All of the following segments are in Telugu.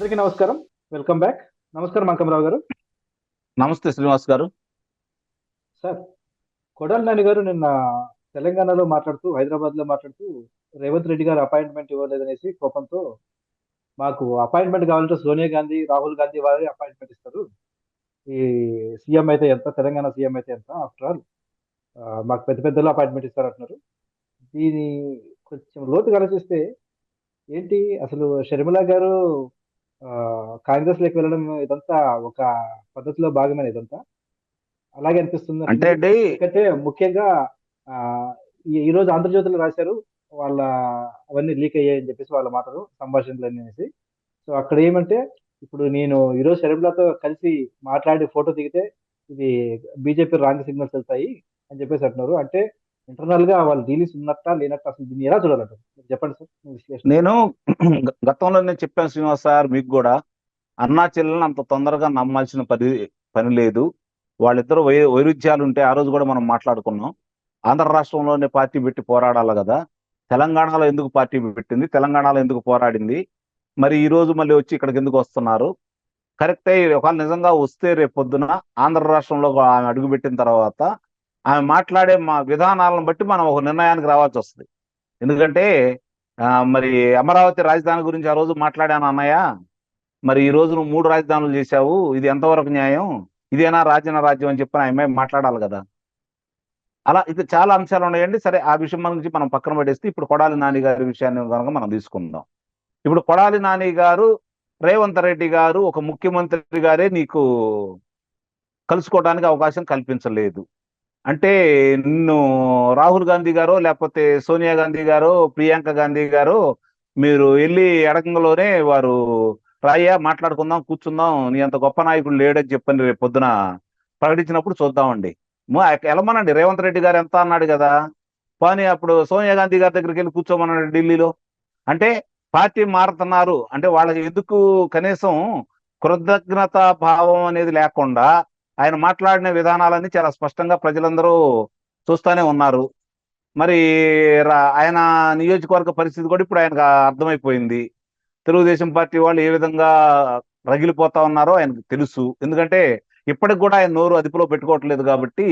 అందరికీ నమస్కారం. Welcome back. నమస్కారం అంకమరావు గారు. నమస్తే శ్రీనివాస్ గారు. సార్, కొడాలి నాని గారు నిన్న తెలంగాణలో మాట్లాడుతూ, హైదరాబాద్లో మాట్లాడుతూ రేవంత్ రెడ్డి గారు అపాయింట్మెంట్ ఇవ్వలేదనేసి కోపంతో మాకు అపాయింట్మెంట్ కావాలంటే సోనియా గాంధీ, రాహుల్ గాంధీ వారే అపాయింట్మెంట్ ఇస్తారు. ఈ సీఎం అయితే ఎంత, తెలంగాణ సీఎం అయితే ఎంత, ఆఫ్టర్ ఆల్ మాకు పెద్ద పెద్దలు అపాయింట్మెంట్ ఇస్తారు అంటున్నారు. దీని కొంచెం లోతుగా ఆలోచిస్తే ఏంటి అసలు షర్మిల గారు కాంగ్రెస్లోకి వెళ్ళడం ఇదంతా ఒక పద్ధతిలో భాగమైన ఇదంతా అలాగే అనిపిస్తుంది అంటే అసలు. అండి ఎందుకంటే ముఖ్యంగా ఆ, ఈ రోజు ఆంధ్రజ్యోతిలో రాశారు వాళ్ళ అవన్నీ లీక్ అయ్యాయని చెప్పేసి వాళ్ళ మాటలు సంభాషణలు అనేసి. సో అక్కడ ఏమంటే ఇప్పుడు నేను ఈరోజు షర్మిలతో కలిసి మాట్లాడి ఫోటో దిగితే ఇది బీజేపీ రాంగ్ సిగ్నల్స్ వెళ్తాయి అని చెప్పేసి అంటున్నారు. అంటే ఇంటర్నల్ గా వాళ్ళు డీలింగ్స్ ఉన్నట్టా లేనట్టా అసలు దీన్ని ఎలా చూడాలంటారు? మీరు చెప్పండి సార్ మీ విశ్లేషణ. నేను గతంలో నేను చెప్పాను శ్రీనివాస్ సార్ మీకు కూడా, అన్నా చెల్లెలను అంత తొందరగా నమ్మాల్సిన పని లేదు. వాళ్ళిద్దరు వైరుధ్యాలు ఉంటే ఆ రోజు కూడా మనం మాట్లాడుకున్నాం. ఆంధ్ర రాష్ట్రంలోనే పార్టీ పెట్టి పోరాడాలి కదా, తెలంగాణలో ఎందుకు పార్టీ పెట్టింది, తెలంగాణలో ఎందుకు పోరాడింది, మరి ఈ రోజు మళ్ళీ వచ్చి ఇక్కడికి ఎందుకు వస్తున్నారు? కరెక్టే. ఒకవేళ నిజంగా వస్తే రేపు పొద్దున ఆంధ్ర రాష్ట్రంలో ఆమె అడుగుపెట్టిన తర్వాత ఆమె మాట్లాడే మా విధానాలను బట్టి మనం ఒక నిర్ణయానికి రావాల్సి వస్తుంది. ఎందుకంటే మరి అమరావతి రాజధాని గురించి ఆ రోజు మాట్లాడాను అన్నయ్య, మరి ఈ రోజు నువ్వు 3 రాజధానులు చేశావు, ఇది ఎంతవరకు న్యాయం, ఇదేనా రాజ్యం అని చెప్పి ఆమె మాట్లాడాలి కదా. అలా ఇది చాలా అంశాలు ఉన్నాయండి. సరే, ఆ విషయం గురించి మనం పక్కన పడేస్తే ఇప్పుడు కొడాలి నాని గారి విషయాన్ని కనుక మనం తీసుకుందాం. ఇప్పుడు కొడాలి నాని గారు, రేవంత్ రెడ్డి గారు ఒక ముఖ్యమంత్రి గారే నీకు కలుసుకోవడానికి అవకాశం కల్పించలేదు అంటే, నిన్ను రాహుల్ గాంధీ గారో లేకపోతే సోనియా గాంధీ గారో ప్రియాంక గాంధీ గారో మీరు వెళ్ళి అడగంలోనే వారు రాయ్యా మాట్లాడుకుందాం, కూర్చుందాం, నీ అంత గొప్ప నాయకుడు లేడని చెప్పని రేపు పొద్దున ప్రకటించినప్పుడు చూద్దామండి. వెళ్ళమనండి. రేవంత్ రెడ్డి గారు ఎంత అన్నాడు కదా, కానీ అప్పుడు సోనియా గాంధీ గారి దగ్గరికి వెళ్ళి కూర్చోమన్నాడు ఢిల్లీలో. అంటే పార్టీ మారుతున్నారు అంటే వాళ్ళకి ఎందుకు కనీసం కృతజ్ఞత భావం అనేది లేకుండా ఆయన మాట్లాడిన విధానాలన్నీ చాలా స్పష్టంగా ప్రజలందరూ చూస్తూనే ఉన్నారు. మరి ఆయన నియోజకవర్గ పరిస్థితి కూడా ఇప్పుడు ఆయనకు అర్థమైపోయింది. తెలుగుదేశం పార్టీ వాళ్ళు ఏ విధంగా రగిలిపోతా ఉన్నారో ఆయనకు తెలుసు. ఎందుకంటే ఇప్పటికి కూడా ఆయన నోరు అదుపులో పెట్టుకోవట్లేదు కాబట్టి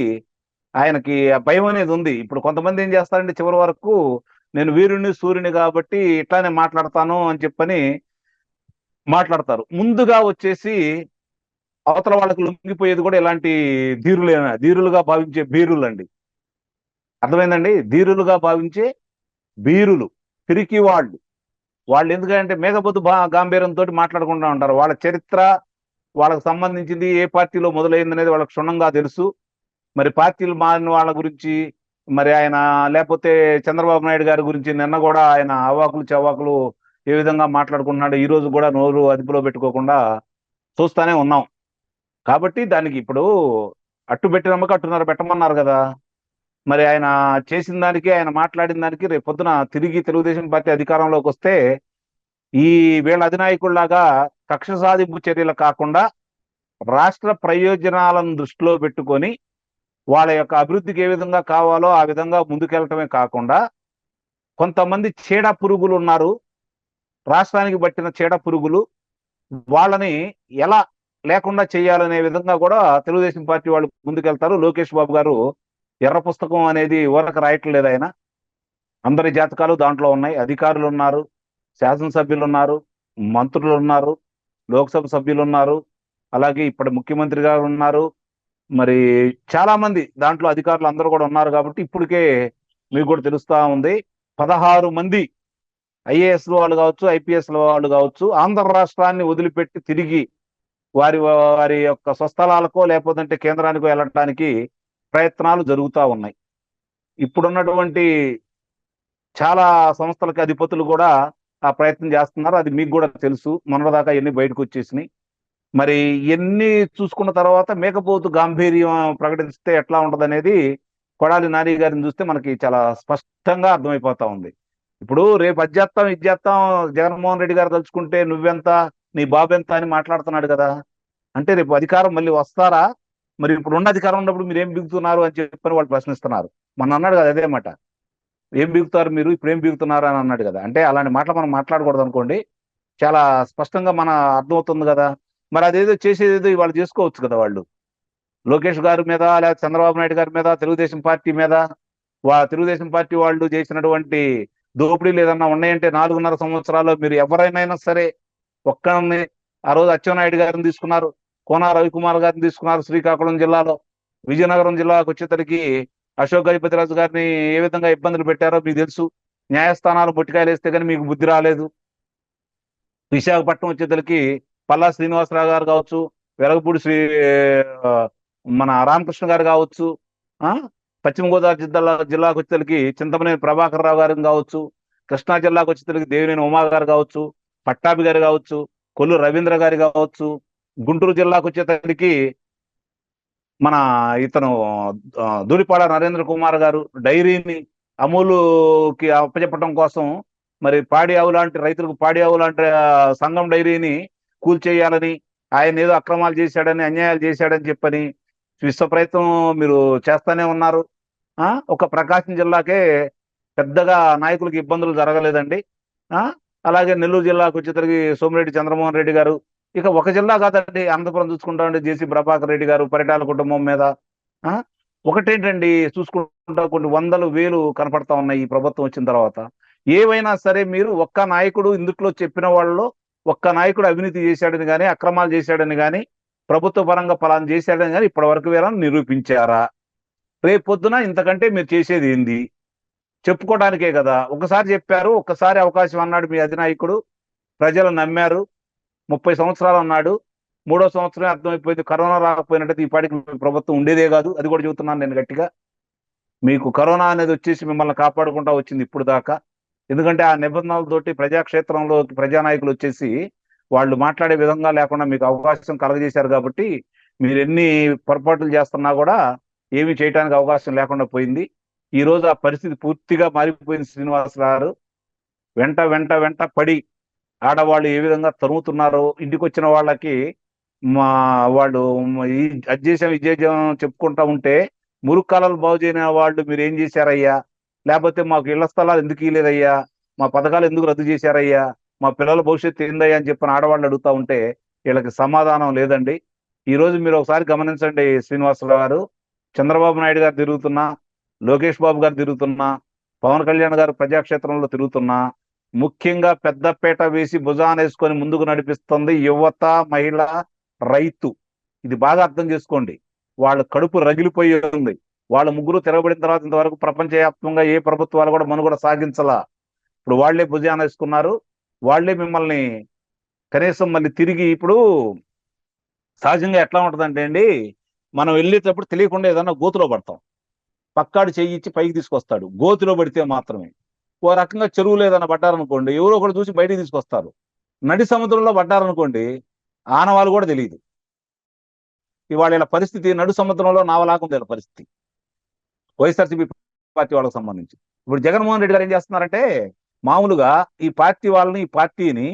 ఆయనకి ఆ భయం అనేది ఉంది. ఇప్పుడు కొంతమంది ఏం చేస్తారంటే చివరి వరకు నేను వీరుని సూర్యుని కాబట్టి ఇట్లానే మాట్లాడతాను అని చెప్పని మాట్లాడతారు. ముందుగా వచ్చేసి అవతల వాళ్ళకి లొంగిపోయేది కూడా ఇలాంటి ధీరులుగా భావించే బీరులు అండి. అర్థమైందండి? ధీరులుగా భావించే బీరులు, పిరికి వాళ్ళు ఎందుకంటే మేఘబొద్దు గాంభీర్యంతో మాట్లాడుకుంటూ ఉంటారు. వాళ్ళ చరిత్ర, వాళ్ళకు సంబంధించింది ఏ పార్టీలో మొదలైంది అనేది వాళ్ళకి క్షుణ్ణంగా తెలుసు. మరి పార్టీలు మారిన వాళ్ళ గురించి, మరి ఆయన లేకపోతే చంద్రబాబు నాయుడు గారి గురించి నిన్న కూడా ఆయన అవాకులు చవాకులు ఏ విధంగా మాట్లాడుకుంటున్నాడు, ఈ రోజు కూడా నోరు అదుపులో పెట్టుకోకుండా చూస్తానే ఉన్నాం. కాబట్టి దానికి ఇప్పుడు అట్టుబెట్టినమ్మక అట్టున్నర పెట్టమన్నారు కదా. మరి ఆయన చేసిన దానికి, ఆయన మాట్లాడిన దానికి రేపు పొద్దున తిరిగి తెలుగుదేశం పార్టీ అధికారంలోకి వస్తే ఈ వీళ్ళ అధినాయకుల్లాగా కక్ష సాధింపు చర్యలు కాకుండా రాష్ట్ర ప్రయోజనాలను దృష్టిలో పెట్టుకొని వాళ్ళ యొక్క అభివృద్ధికి ఏ విధంగా కావాలో ఆ విధంగా ముందుకెళ్ళటమే కాకుండా కొంతమంది చీడ పురుగులు ఉన్నారు, రాష్ట్రానికి పట్టిన చీడ పురుగులు, వాళ్ళని ఎలా లేకుండా చేయాలనే విధంగా కూడా తెలుగుదేశం పార్టీ వాళ్ళు ముందుకెళ్తారు. లోకేష్ బాబు గారు ఎర్ర పుస్తకం అనేది ఊరక రాయట్లేదు. ఆయన అందరి జాతకాలు దాంట్లో ఉన్నాయి. అధికారులు ఉన్నారు, శాసనసభ్యులు ఉన్నారు, మంత్రులు ఉన్నారు, లోక్సభ సభ్యులు ఉన్నారు, అలాగే ఇప్పుడు ముఖ్యమంత్రి గారు ఉన్నారు. మరి చాలా మంది దాంట్లో అధికారులు అందరూ కూడా ఉన్నారు. కాబట్టి ఇప్పటికే మీకు కూడా తెలుస్తా ఉంది, 16 మంది ఐఏఎస్ వాళ్ళు కావచ్చు, ఐపీఎస్ వాళ్ళు కావచ్చు, ఆంధ్ర రాష్ట్రాన్ని వదిలిపెట్టి తిరిగి వారి వారి యొక్క స్వస్థలాలకో లేకపోతే కేంద్రానికో వెళ్ళడానికి ప్రయత్నాలు జరుగుతూ ఉన్నాయి. ఇప్పుడున్నటువంటి చాలా సంస్థలకి అధిపతులు కూడా ఆ ప్రయత్నం చేస్తున్నారు. అది మీకు కూడా తెలుసు. మొన్నటిదాకా ఎన్ని బయటకు వచ్చేసినాయి. మరి ఎన్ని చూసుకున్న తర్వాత మేకపోతు గాంభీర్యం ప్రకటిస్తే ఎట్లా ఉంటది అనేది కొడాలి నాని గారిని చూస్తే మనకి చాలా స్పష్టంగా అర్థమైపోతా ఉంది. ఇప్పుడు రేపు అది చేస్తాం, ఇది చేస్తాం, జగన్మోహన్ రెడ్డి గారు తలుచుకుంటే నువ్వెంత, నీ బాబు ఎంత అని మాట్లాడుతున్నాడు కదా. అంటే రేపు అధికారం మళ్ళీ వస్తారా? మరి ఇప్పుడు ఉన్న అధికారం ఉన్నప్పుడు మీరు ఏం బిగుతున్నారు అని చెప్పని వాళ్ళు ప్రశ్నిస్తున్నారు. మన అన్నాడు కదా అదే మాట, ఏం బిగుతారు మీరు, ఇప్పుడు ఏం బిగుతున్నారు అని అన్నాడు కదా. అంటే అలాంటి మాటలు మనం మాట్లాడకూడదు అనుకోండి. చాలా స్పష్టంగా మన అర్థమవుతుంది కదా. మరి అదేదో చేసేదేదో వాళ్ళు చేసుకోవచ్చు కదా. వాళ్ళు లోకేష్ గారి మీద లేదా చంద్రబాబు నాయుడు గారి మీద తెలుగుదేశం పార్టీ మీద తెలుగుదేశం పార్టీ వాళ్ళు చేసినటువంటి దోపిడీలు ఏదన్నా ఉన్నాయంటే 4.5 సంవత్సరాల్లో మీరు ఎవరైనా సరే ఒక్కరిని ఆ రోజు అచ్చెన్నాయుడు గారిని తీసుకున్నారు, కోన రవికుమార్ గారిని తీసుకున్నారు శ్రీకాకుళం జిల్లాలో. విజయనగరం జిల్లాకు వచ్చేసరికి అశోక్ గజపతిరాజు గారిని ఏ విధంగా ఇబ్బందులు పెట్టారో మీకు తెలుసు. న్యాయస్థానాలు బొట్టికాయలు వేస్తే కానీ మీకు బుద్ధి రాలేదు. విశాఖపట్నం వచ్చేసరికి పల్లా శ్రీనివాసరావు గారు కావచ్చు, వెలగపూడి ఆ, మన రామకృష్ణ గారు కావచ్చు, ఆ పశ్చిమ గోదావరి జిల్లాకు వచ్చేసరికి చింతమనేని ప్రభాకర్ రావు గారు కావచ్చు, కృష్ణా జిల్లాకు వచ్చేసరికి దేవినేని ఉమా గారు కావచ్చు, పట్టాభి గారు కావచ్చు, కొల్లు రవీంద్ర గారు కావచ్చు, గుంటూరు జిల్లాకు వచ్చేసరికి మన ఇతను ధూళిపాడ నరేంద్ర కుమార్ గారు డైరీని అమూలుకి అప్పచెప్పడం కోసం మరి పాడి ఆవు లాంటి రైతులకు పాడి ఆవు లాంటి సంఘం డైరీని కూల్చేయాలని, ఆయన ఏదో అక్రమాలు చేశాడని అన్యాయాలు చేశాడని చెప్పని విశ్వ ప్రయత్నం మీరు చేస్తానే ఉన్నారు. ఒక ప్రకాశం జిల్లాకే పెద్దగా నాయకులకు ఇబ్బందులు జరగలేదండి. అలాగే నెల్లూరు జిల్లాకు వచ్చేసరికి సోమిరెడ్డి చంద్రమోహన్ రెడ్డి గారు, ఇక ఒక జిల్లా కాదండి, అనంతపురం చూసుకుంటామంటే జేసీ ప్రభాకర్ రెడ్డి గారు పరిటాల కుటుంబం మీద ఒకటేంటండి చూసుకుంటా కొన్ని వందలు వేలు కనపడతా ఉన్నాయి ఈ ప్రభుత్వం వచ్చిన తర్వాత. ఏవైనా సరే మీరు ఒక్క నాయకుడు ఇందుట్లో చెప్పిన వాళ్ళలో ఒక్క నాయకుడు అవినీతి చేశాడని కానీ అక్రమాలు చేశాడని కానీ ప్రభుత్వ పరంగా ఫలాన్ని చేశాడని కానీ ఇప్పటి వరకు వేరే నిరూపించారా? రేపు పొద్దున ఇంతకంటే మీరు చేసేది ఏంది? చెప్పుకోవడానికే కదా. ఒకసారి చెప్పారు, ఒక్కసారి అవకాశం అన్నాడు మీ అధినాయకుడు, ప్రజలు నమ్మారు. 30 సంవత్సరాలు అన్నాడు, 3వ సంవత్సరమే అర్థమైపోయింది కరోనా రాకపోయినట్టయితే ఈ పాటికి ప్రభుత్వం ఉండేదే కాదు. అది కూడా చెబుతున్నాను నేను గట్టిగా. మీకు కరోనా అనేది వచ్చేసి మిమ్మల్ని కాపాడుకుంటా వచ్చింది ఇప్పుడు దాకా. ఎందుకంటే ఆ నిబంధనలతోటి ప్రజాక్షేత్రంలో ప్రజానాయకులు వచ్చేసి వాళ్ళు మాట్లాడే విధంగా లేకుండా మీకు అవకాశం కలగజేశారు కాబట్టి మీరు ఎన్ని పొరపాట్లు చేస్తున్నా కూడా ఏమీ చేయడానికి అవకాశం లేకుండా పోయింది. ఈ రోజు ఆ పరిస్థితి పూర్తిగా మారిపోయింది. శ్రీనివాస్ గారు వెంట వెంట వెంట పడి ఆడవాళ్ళు ఏ విధంగా తరుముతున్నారో, ఇంటికి వచ్చిన వాళ్ళకి వాళ్ళు అది చేసాం ఇది చేసాం చెప్పుకుంటా ఉంటే మురుక్కాలాలు బాగు చేయని వాళ్ళు మీరు ఏం చేశారయ్యా, లేకపోతే మాకు ఇళ్ల స్థలాలు ఎందుకు ఇవ్వలేదయ్యా, మా పథకాలు ఎందుకు రద్దు చేశారయ్యా, మా పిల్లల భవిష్యత్తు ఏందయ్యా అని చెప్పిన ఆడవాళ్ళు అడుగుతా ఉంటే వీళ్ళకి సమాధానం లేదండి. ఈ రోజు మీరు ఒకసారి గమనించండి శ్రీనివాసరావు గారు, చంద్రబాబు నాయుడు గారు తిరుగుతున్నా, లోకేష్ బాబు గారు తిరుగుతున్నా, పవన్ కళ్యాణ్ గారు ప్రజాక్షేత్రంలో తిరుగుతున్నా, ముఖ్యంగా పెద్దపేట వేసి భుజానేసుకొని ముందుకు నడిపిస్తుంది యువత, మహిళ, రైతు. ఇది బాగా అర్థం చేసుకోండి. వాళ్ళ కడుపు రగిలిపోయి ఉంది. వాళ్ళ ముగ్గురు తిరగబడిన తర్వాత ఇంతవరకు ప్రపంచవ్యాప్తంగా ఏ ప్రభుత్వాలు కూడా మనుగడ సాగించలా. ఇప్పుడు వాళ్లే భుజానేసుకున్నారు. వాళ్లే మిమ్మల్ని కనీసం మళ్ళీ తిరిగి ఇప్పుడు సహజంగా ఎట్లా ఉంటుందంటే అండి, మనం వెళ్ళేటప్పుడు తెలియకుండా ఏదన్నా గోతులో పడతాం, పక్కాడు చెయ్యి ఇచ్చి పైకి తీసుకొస్తాడు. గోతులో పడితే మాత్రమే. ఓ రకంగా చెరువులు ఏదైనా పడ్డారనుకోండి ఎవరో ఒకటి చూసి బయటికి తీసుకొస్తారు. నడి సముద్రంలో పడ్డారనుకోండి ఆనవాళ్ళు కూడా తెలియదు. ఇవాళ ఇలా పరిస్థితి నడు సముద్రంలో నావలాగుంది ఇలా పరిస్థితి వైఎస్ఆర్సీపీ పార్టీ వాళ్ళకి సంబంధించి. ఇప్పుడు జగన్మోహన్ రెడ్డి గారు ఏం చేస్తున్నారంటే మామూలుగా ఈ పార్టీని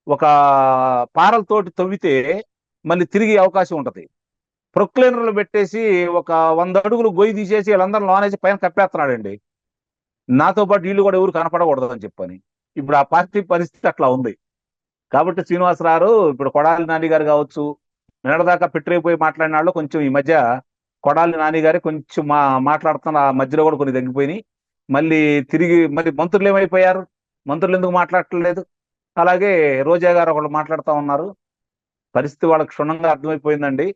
ఒక పారలతోటి తవ్వితే మళ్ళీ తిరిగి అవకాశం ఉంటది. ప్రొక్లైనర్లు పెట్టేసి ఒక 100 అడుగులు గొయ్యి తీసేసి వీళ్ళందరూ లోనేసి పైన కప్పేస్తున్నాడండి. నాతో పాటు వీళ్ళు కూడా ఎవరు కనపడకూడదు అని చెప్పని. ఇప్పుడు ఆ పార్టీ పరిస్థితి అట్లా ఉంది. కాబట్టి శ్రీనివాసరావు ఇప్పుడు కొడాలి నాని గారు కావచ్చు, నిన్నటిదాకా పెట్టిపోయి మాట్లాడిన వాళ్ళు కొంచెం ఈ మధ్య కొడాలి నాని గారే కొంచెం మాట్లాడుతున్న ఆ మధ్యలో కూడా కొన్ని తగ్గిపోయినాయి. మళ్ళీ తిరిగి మంత్రులు ఏమైపోయారు, మంత్రులు ఎందుకు మాట్లాడట్లేదు? అలాగే రోజా గారు ఒకళ్ళు మాట్లాడుతూ ఉన్నారు. పరిస్థితి వాళ్ళకి క్షుణ్ణంగా అర్థమైపోయిందండి.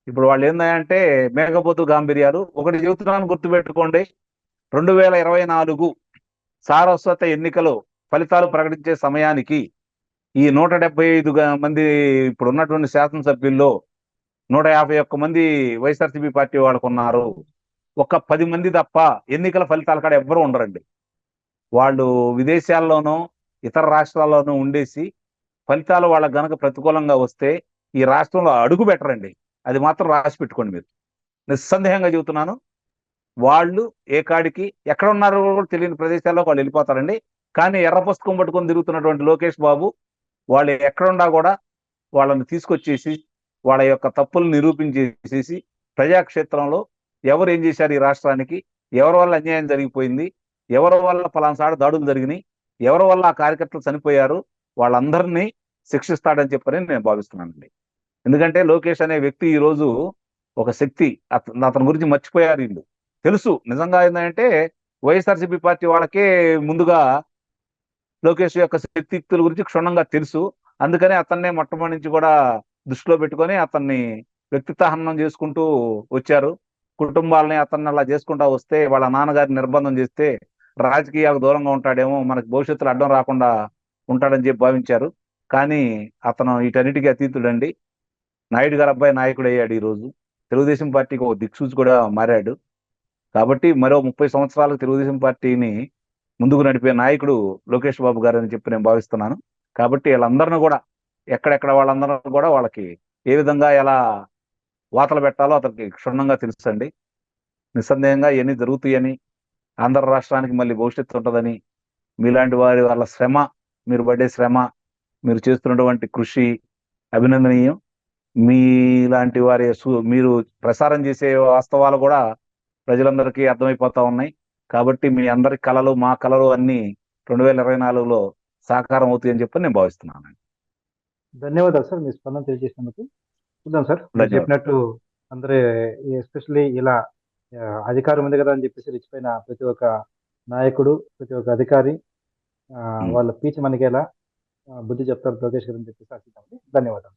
ఇప్పుడు వాళ్ళు ఏందంటే మేఘపోతు గాంభీర్యాలు. ఒకటి చెబుతున్నాను గుర్తుపెట్టుకోండి, 2024 సారస్వత ఎన్నికలు ఫలితాలు ప్రకటించే సమయానికి ఈ 175 మంది ఇప్పుడు ఉన్నటువంటి శాసనసభ్యుల్లో 151 మంది వైఎస్ఆర్సీపీ పార్టీ వాళ్ళకు ఉన్నారు. ఒక 10 మంది తప్ప ఎన్నికల ఫలితాల కాడ ఎవ్వరూ ఉండరండి. వాళ్ళు విదేశాల్లోనూ ఇతర రాష్ట్రాల్లోనూ ఉండేసి ఫలితాలు వాళ్ళకు గనక ప్రతికూలంగా వస్తే ఈ రాష్ట్రంలో అడుగు పెట్టరండి. అది మాత్రం రాసి పెట్టుకోండి. మీరు నిస్సందేహంగా చెబుతున్నాను. వాళ్ళు ఏ కాడికి ఎక్కడ ఉన్నారో కూడా తెలియని ప్రదేశాల్లో వాళ్ళు వెళ్ళిపోతారండి. కానీ ఎర్ర పుస్తకం పట్టుకొని తిరుగుతున్నటువంటి లోకేష్ బాబు వాళ్ళు ఎక్కడున్నా కూడా వాళ్ళని తీసుకొచ్చేసి వాళ్ళ యొక్క తప్పులు నిరూపించేసేసి ప్రజాక్షేత్రంలో ఎవరు ఏం చేశారు, ఈ రాష్ట్రానికి ఎవరి వల్ల అన్యాయం జరిగిపోయింది, ఎవరి వల్ల పలానా సాడ దాడులు జరిగినాయి, ఎవరి వల్ల ఆ కార్యకర్తలు చనిపోయారు, వాళ్ళందరినీ శిక్షిస్తాడని చెప్పని నేను భావిస్తున్నానండి. ఎందుకంటే లోకేష్ అనే వ్యక్తి ఈ రోజు ఒక శక్తి. అతని గురించి మర్చిపోయారు వీళ్ళు. తెలుసు నిజంగా ఏంటంటే వైఎస్ఆర్సీపీ పార్టీ వాళ్ళకే ముందుగా లోకేష్ యొక్క శక్తియుక్తుల గురించి క్షుణ్ణంగా తెలుసు. అందుకనే అతన్నే మొట్టమొదటి నుంచి కూడా దృష్టిలో పెట్టుకొని అతన్ని వ్యక్తిత్వ హననం చేసుకుంటూ వచ్చారు. కుటుంబాలని అతన్ని అలా చేసుకుంటా వస్తే వాళ్ళ నాన్నగారిని నిర్బంధం చేస్తే రాజకీయాలకు దూరంగా ఉంటాడేమో, మనకి భవిష్యత్తులో అడ్డం రాకుండా ఉంటాడని చెప్పి భావించారు. కానీ అతను వీటన్నిటికీ అతీతుడండి. నాయుడు గారు అబ్బాయి నాయకుడు అయ్యాడు. ఈ రోజు తెలుగుదేశం పార్టీకి ఒక దిక్సూచి కూడా మారాడు. కాబట్టి మరో 30 సంవత్సరాలకు తెలుగుదేశం పార్టీని ముందుకు నడిపే నాయకుడు లోకేష్ బాబు గారు అని చెప్పి నేను భావిస్తున్నాను. కాబట్టి వీళ్ళందరినీ కూడా ఎక్కడెక్కడ వాళ్ళందరూ కూడా వాళ్ళకి ఏ విధంగా ఎలా వాతలు పెట్టాలో అతనికి క్షుణ్ణంగా తెలుసండి. నిస్సందేహంగా ఇవన్నీ జరుగుతాయని, ఆంధ్ర రాష్ట్రానికి మళ్ళీ భవిష్యత్తు ఉంటుందని, మీలాంటి వారి వాళ్ళ శ్రమ, మీరు పడే శ్రమ, మీరు చేస్తున్నటువంటి కృషి అభినందనీయం. మీలాంటి వారి మీరు ప్రసారం చేసే వాస్తవాలు కూడా ప్రజలందరికీ అర్థమైపోతా ఉన్నాయి. కాబట్టి మీ అందరి కళలు, మా కళలు అన్ని 2024లో సాకారం అవుతాయని చెప్పి నేను భావిస్తున్నాను. ధన్యవాదాలు సార్, మీ స్పందన తెలియజేసినందుకు. చూద్దాం సార్, మీరు ధన్యవాదాలు. చెప్పినట్టు అందరూ ఎస్పెషల్లీ ఇలా అధికారం ఉంది కదా అని చెప్పేసి రెచ్చిపోయిన ప్రతి ఒక్క నాయకుడు, ప్రతి ఒక్క అధికారి వాళ్ళ పీచు మనకేలా బుద్ధి చెప్తారు లోకేష్ గారు అని చెప్పేసి ఆశిద్దామండి. ధన్యవాదాలు.